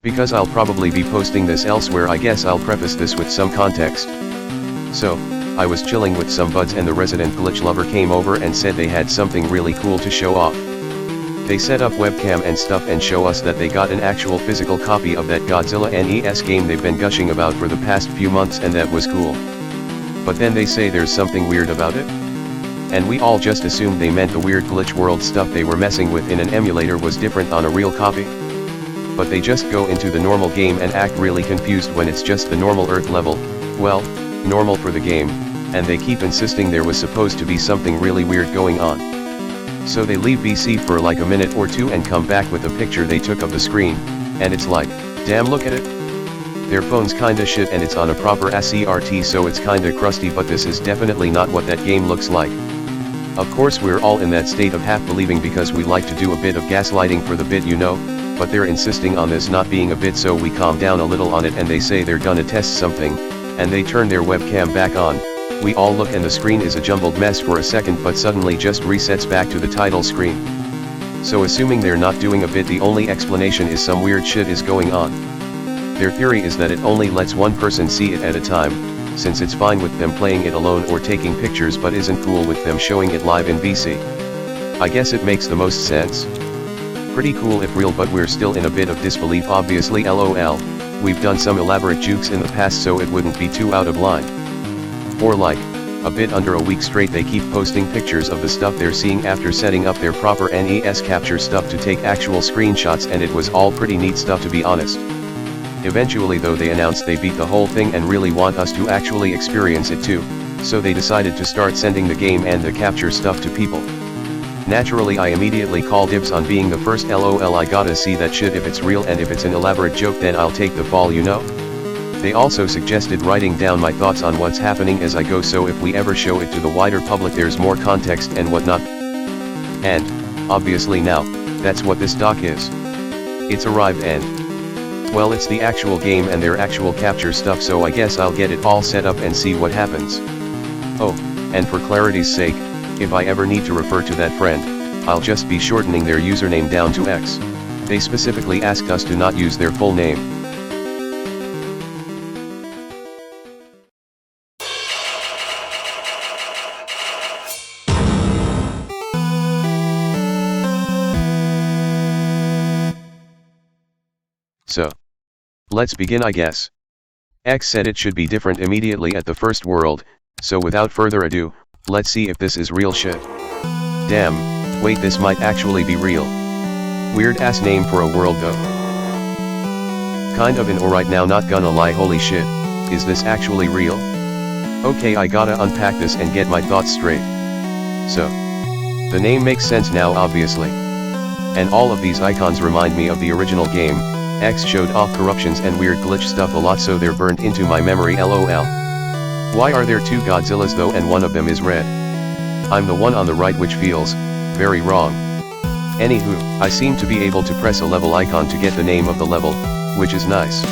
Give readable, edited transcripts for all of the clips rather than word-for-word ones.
Because I'll probably be posting this elsewhere, I guess I'll preface this with some context. So, I was chilling with some buds and the resident glitch lover came over and said they had something really cool to show off. They set up webcam and stuff and show us that they got an actual physical copy of that Godzilla NES game they've been gushing about for the past few months, and that was cool. But then they say there's something weird about it? And we all just assumed they meant the weird glitch world stuff they were messing with in an emulator was different on a real copy. But they just go into the normal game and act really confused when it's just the normal Earth level, well, normal for the game, and they keep insisting there was supposed to be something really weird going on. So they leave VC for like a minute or two and come back with a picture they took of the screen, and it's like, damn, look at it. Their phone's kinda shit and it's on a proper CRT, so it's kinda crusty, but this is definitely not what that game looks like. Of course we're all in that state of half believing because we like to do a bit of gaslighting for the bit, you know, but they're insisting on this not being a bit, so we calm down a little on it and they say they're gonna test something, and they turn their webcam back on. We all look and the screen is a jumbled mess for a second, but suddenly just resets back to the title screen. So assuming they're not doing a bit, the only explanation is some weird shit is going on. Their theory is that it only lets one person see it at a time, since it's fine with them playing it alone or taking pictures but isn't cool with them showing it live in VC. I guess it makes the most sense. Pretty cool if real, but we're still in a bit of disbelief obviously, lol. We've done some elaborate jukes in the past so it wouldn't be too out of line. For like, a bit under a week straight they keep posting pictures of the stuff they're seeing after setting up their proper NES capture stuff to take actual screenshots, and it was all pretty neat stuff to be honest. Eventually though they announced they beat the whole thing and really want us to actually experience it too, so they decided to start sending the game and the capture stuff to people. Naturally I immediately call dibs on being the first, lol. I gotta see that shit if it's real, and if it's an elaborate joke then I'll take the fall, you know. They also suggested writing down my thoughts on what's happening as I go, so if we ever show it to the wider public there's more context and whatnot. And, obviously now, that's what this doc is. It's arrived and, well, it's the actual game and their actual capture stuff, so I guess I'll get it all set up and see what happens. Oh, and for clarity's sake, if I ever need to refer to that friend, I'll just be shortening their username down to X. They specifically asked us to not use their full name. So, let's begin I guess. X said it should be different immediately at the first world, so without further ado, let's see if this is real shit. Damn, wait, this might actually be real. Weird ass name for a world though. Kind of an alright now, not gonna lie, holy shit, is this actually real? Okay, I gotta unpack this and get my thoughts straight. So, the name makes sense now obviously. And all of these icons remind me of the original game. X showed off corruptions and weird glitch stuff a lot, so they're burned into my memory, lol. Why are there two Godzillas though and one of them is red? I'm the one on the right, which feels very wrong. Anywho, I seem to be able to press a level icon to get the name of the level, which is nice.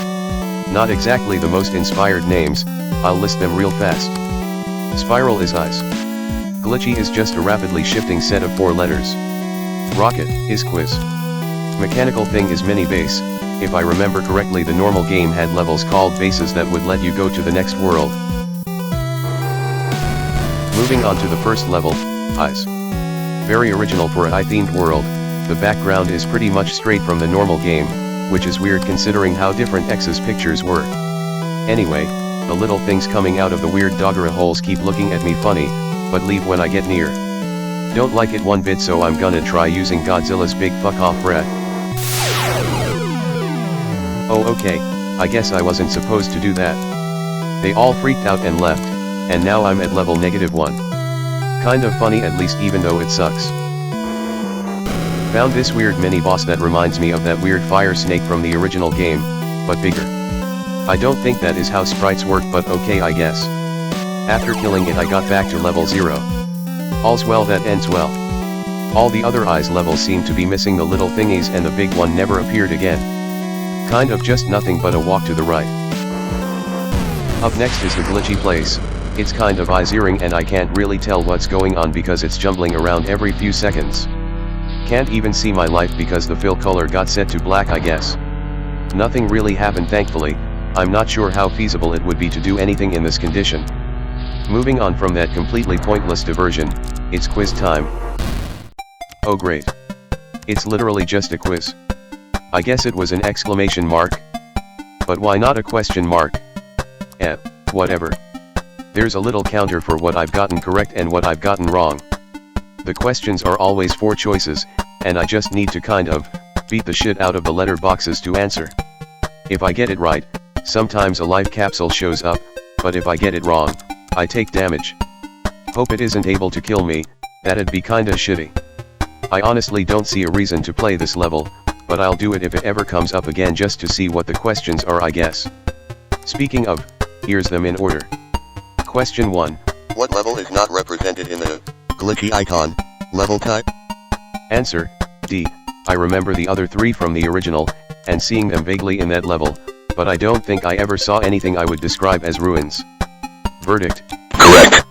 Not exactly the most inspired names, I'll list them real fast. Spiral is ice. Glitchy is just a rapidly shifting set of 4 letters. Rocket is quiz. Mechanical thing is mini base. If I remember correctly, the normal game had levels called bases that would let you go to the next world. Moving on to the first level, Eyes. Very original for an eye-themed world. The background is pretty much straight from the normal game, which is weird considering how different X's pictures were. Anyway, the little things coming out of the weird Gojira holes keep looking at me funny, but leave when I get near. Don't like it one bit, so I'm gonna try using Godzilla's big fuck off breath. Oh okay, I guess I wasn't supposed to do that. They all freaked out and left, and now I'm at level -1. Kind of funny at least, even though it sucks. Found this weird mini boss that reminds me of that weird fire snake from the original game, but bigger. I don't think that is how sprites work, but okay I guess. After killing it I got back to level 0. All's well that ends well. All the other eyes levels seem to be missing the little thingies, and the big one never appeared again. Kind of just nothing but a walk to the right. Up next is the glitchy place. It's kind of eye-searing and I can't really tell what's going on because it's jumbling around every few seconds. Can't even see my life because the fill color got set to black I guess. Nothing really happened thankfully. I'm not sure how feasible it would be to do anything in this condition. Moving on from that completely pointless diversion, it's quiz time. Oh great. It's literally just a quiz. I guess it was an exclamation mark. But why not a question mark? Whatever. There's a little counter for what I've gotten correct and what I've gotten wrong. The questions are always 4 choices, and I just need to kind of beat the shit out of the letter boxes to answer. If I get it right, sometimes a life capsule shows up, but if I get it wrong, I take damage. Hope it isn't able to kill me, that'd be kinda shitty. I honestly don't see a reason to play this level, but I'll do it if it ever comes up again just to see what the questions are I guess. Speaking of, here's them in order. Question 1. What level is not represented in the glitchy icon level type? Answer, D. I remember the other 3 from the original, and seeing them vaguely in that level, but I don't think I ever saw anything I would describe as ruins. Verdict. Correct.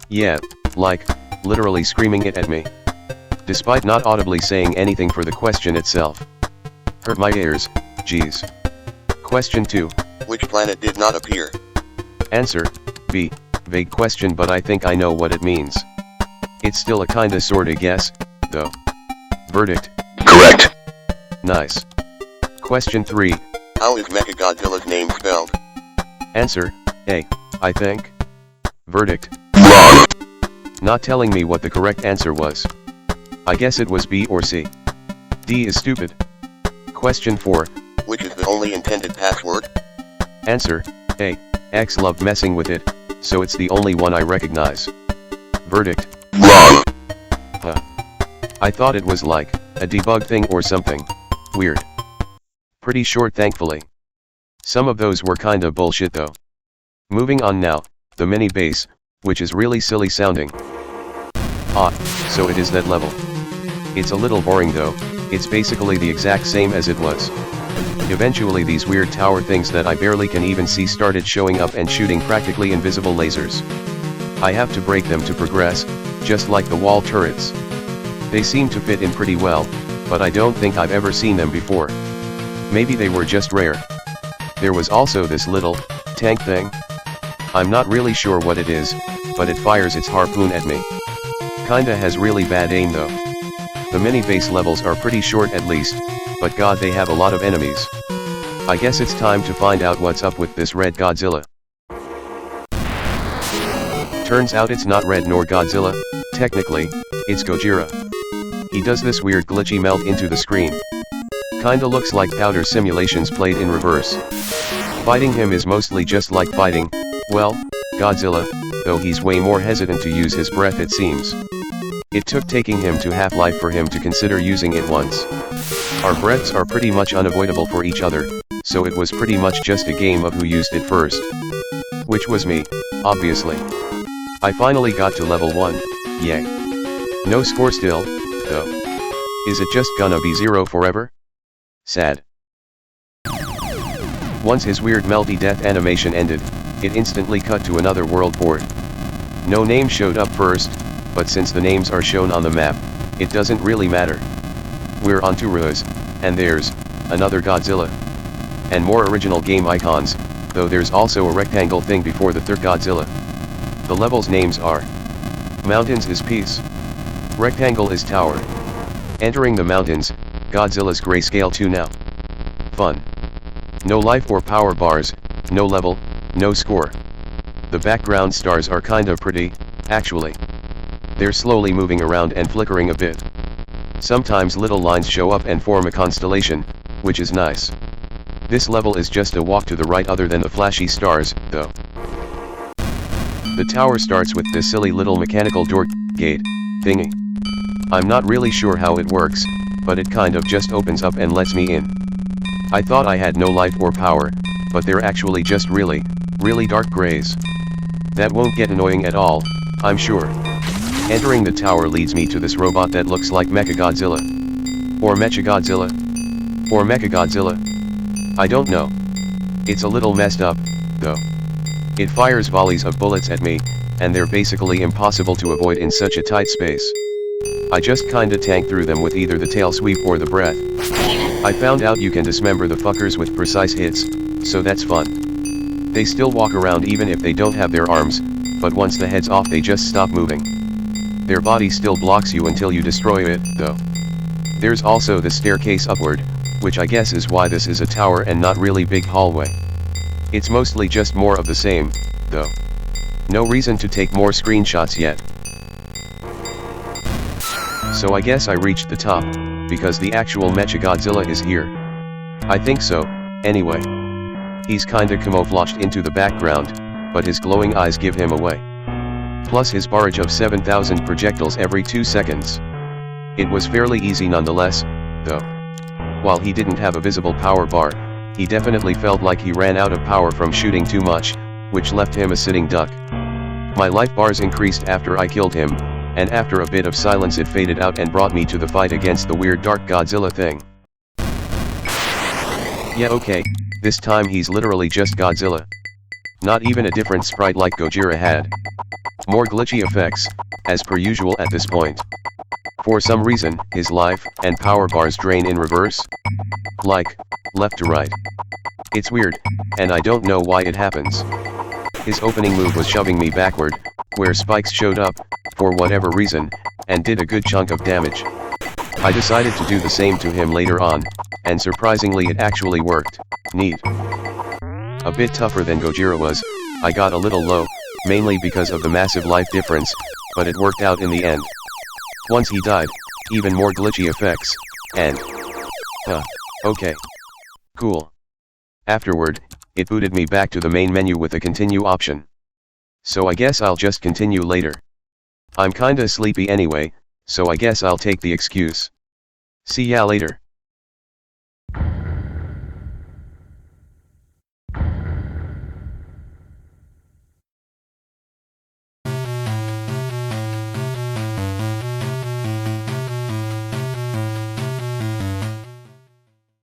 Yeah, like, literally screaming it at me. Despite not audibly saying anything for the question itself. Hurt my ears, geez. Question 2. Which planet did not appear? Answer, B. Vague question but I think I know what it means. It's still a kinda sorta guess, though. Verdict. Correct. Nice. Question 3. How is Mechagodzilla's name spelled? Answer, A. I think. Verdict. Wrong. Not telling me what the correct answer was. I guess it was B or C. D is stupid. Question 4. Which is the only intended password? Answer, A. X loved messing with it, so it's the only one I recognize. Verdict. Wrong. Huh. I thought it was like a debug thing or something. Weird. Pretty short thankfully. Some of those were kinda bullshit though. Moving on now, the mini base, which is really silly sounding. Ah, so it is that level. It's a little boring though, it's basically the exact same as it was. Eventually these weird tower things that I barely can even see started showing up and shooting practically invisible lasers. I have to break them to progress, just like the wall turrets. They seem to fit in pretty well, but I don't think I've ever seen them before. Maybe they were just rare. There was also this little tank thing. I'm not really sure what it is, but it fires its harpoon at me. Kinda has really bad aim though. The mini base levels are pretty short at least, but god they have a lot of enemies. I guess it's time to find out what's up with this red Godzilla. Turns out it's not red nor Godzilla, technically, it's Gojira. He does this weird glitchy melt into the screen. Kinda looks like powder simulations played in reverse. Fighting him is mostly just like fighting, well, Godzilla, though he's way more hesitant to use his breath it seems. It took taking him to Half-Life for him to consider using it once. Our breaths are pretty much unavoidable for each other, so it was pretty much just a game of who used it first. Which was me, obviously. I finally got to level 1, yay. No score still, though. Is it just gonna be 0 forever? Sad. Once his weird melty death animation ended, it instantly cut to another world board. No name showed up first, but since the names are shown on the map, it doesn't really matter. We're on to Ruiz, and there's another Godzilla. And more original game icons, though there's also a rectangle thing before the third Godzilla. The levels' names are: Mountains is Peace. Rectangle is Tower. Entering the mountains, Godzilla's grayscale 2 now. Fun. No life or power bars, no level, no score. The background stars are kinda pretty, actually. They're slowly moving around and flickering a bit. Sometimes little lines show up and form a constellation, which is nice. This level is just a walk to the right other than the flashy stars, though. The tower starts with this silly little mechanical door gate thingy. I'm not really sure how it works, but it kind of just opens up and lets me in. I thought I had no life or power, but they're actually just really dark grays. That won't get annoying at all, I'm sure. Entering the tower leads me to this robot that looks like Mechagodzilla. Or Mechagodzilla. Or Mechagodzilla. I don't know. It's a little messed up, though. It fires volleys of bullets at me, and they're basically impossible to avoid in such a tight space. I just kinda tanked through them with either the tail sweep or the breath. I found out you can dismember the fuckers with precise hits, so that's fun. They still walk around even if they don't have their arms, but once the head's off they just stop moving. Their body still blocks you until you destroy it, though. There's also the staircase upward, which I guess is why this is a tower and not really big hallway. It's mostly just more of the same, though. No reason to take more screenshots yet. So I guess I reached the top, because the actual Mecha Godzilla is here. I think so, anyway. He's kinda camouflaged into the background, but his glowing eyes give him away. Plus his barrage of 7,000 projectiles every 2 seconds. It was fairly easy nonetheless, though. While he didn't have a visible power bar, he definitely felt like he ran out of power from shooting too much, which left him a sitting duck. My life bars increased after I killed him, and after a bit of silence it faded out and brought me to the fight against the weird dark Godzilla thing. Yeah, okay, this time he's literally just Godzilla. Not even a different sprite like Gojira had. More glitchy effects, as per usual at this point. For some reason, his life and power bars drain in reverse. Like, left to right. It's weird, and I don't know why it happens. His opening move was shoving me backward, where spikes showed up, for whatever reason, and did a good chunk of damage. I decided to do the same to him later on, and surprisingly it actually worked. Neat. A bit tougher than Gojira was, I got a little low, mainly because of the massive life difference, but it worked out in the end. Once he died, even more glitchy effects, and... okay. Cool. Afterward, it booted me back to the main menu with a continue option. So I guess I'll just continue later. I'm kinda sleepy anyway, so I guess I'll take the excuse. See ya later.